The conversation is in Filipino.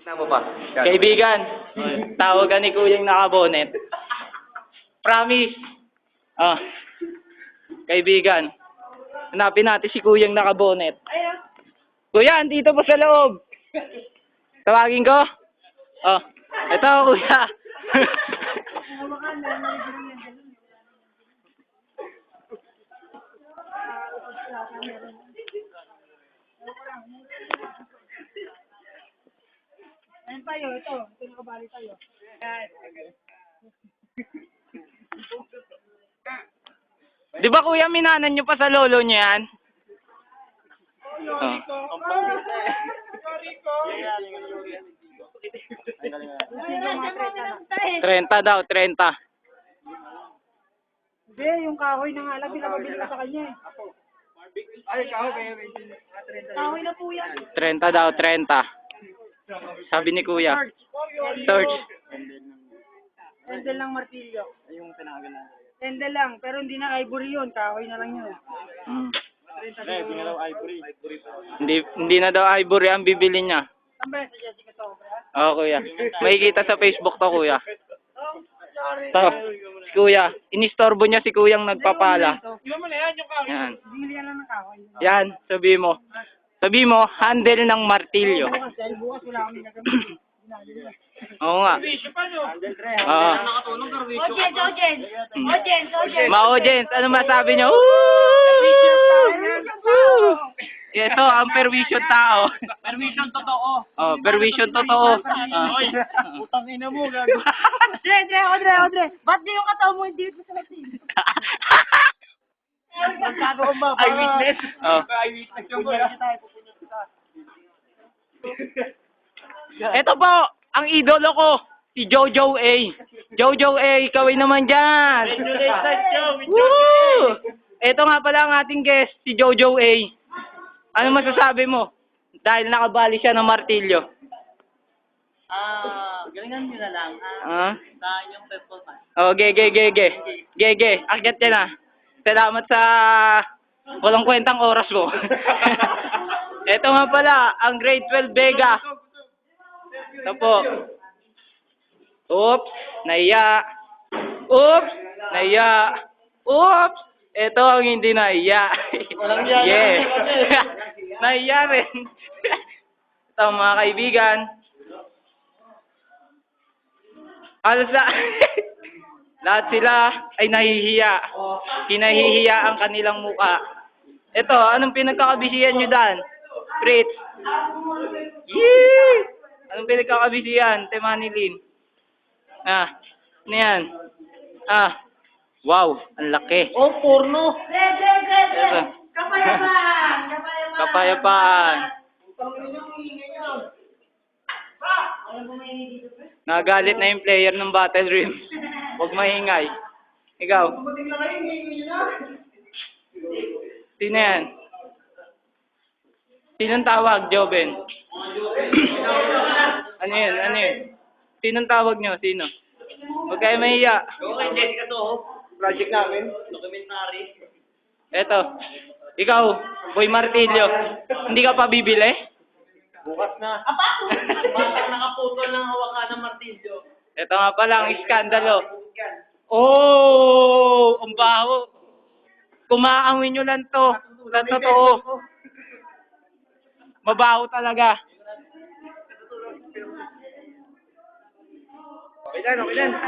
Tama pa. Kaibigan, tawagan ni Kuya yung nakabonet. Promise. Ah. Kaibigan, hanapin natin si Kuya yung nakabonet. Kuya, andito pa sa loob. Tawagin ko? Oh, ito Kuya. Ayan tayo, ito nakabali tayo. Di ba Kuya, minanan nyo pa sa lolo nyo yan? Oh. Trenta daw, 30. Hindi, yung kahoy na nga lang, pinapabili ka sa kanya eh. Ay, kahoy. Kahoy na po yan. 30 daw, 30. Sabi ni Kuya. Search. Handle ng martilyo. Yung tinagal na. Handle lang, pero hindi na ivory yun, kahoy na lang yun. Hmm. Hindi na daw ivory. Hindi na daw ivory ang bibili niya. Tambay sa Jessica Sobra. Oo, Kuya. Makikita sa Facebook to, Kuya. Sorry. To, si Kuya. Inistorbo niya si Kuyang nagpapala. Iba mo na yan, yung kahoy. Yan. Bili ka lang ng kahoy. Yan, sabi mo. Sabi mo, handle ng martilyo. Bukas, dahil bukas wala kami gagamitin. Oo nga. Oo. Ma-audience, ano masabi niyo? Ito, ang permission tao. Permission totoo. Oh, permission totoo. Putang ina mo, gago. Audrey. Ba't di yung kataw mo hindi mo sa martilyo? Magkano ko ba? Eyewitness? Oh. Eyewitness yung boy. Ito po, ang idolo ko, si Jojo A. Jojo A, kaway naman dyan. Woo! Ito nga pala ang ating guest, si Jojo A. Ano masasabi mo? Dahil nakabali siya ng martilyo. Galingan nyo na lang. Sa inyong performance. Oh, Gege, akyat ka na. Salamat sa walang kwentang oras mo. Ito nga pala, ang grade 12 Vega. Ito po. Oops, naiya. Oops, naiya. Oops, ito ang hindi naiya. Walang yan. Yeah. Naiya rin. Ito mga kaibigan. Halos lahat sila ay nahihiya. Kinahihiya ang kanilang muka. Ito, anong pinagkakabisihan nyo dan? Fritz. Yee! Anong pinagkakabisihan? Temanilin. Ano yan? Wow, ang laki. Oh, porno. Ito. Kapayapaan. Nagalit na yung player ng Battle Rim. Huwag maingay. Ikaw. Sino yan? Sinong tawag, Joben? Ano yun? Sinong tawag nyo? Sino? Huwag kayo mahiya. Okay, Jessica to. Project namin. Documentary. Eto. Ikaw, Boy Martilyo. Hindi ka pa bibili? Bukas na. Bakit nakaputol ng hawakan ng martilyo? Ito nga pala ang iskandalo. Oh! Ang baho. Kumaamoy nyo lang to. Sa totoo. Mabaho talaga. Okay lang.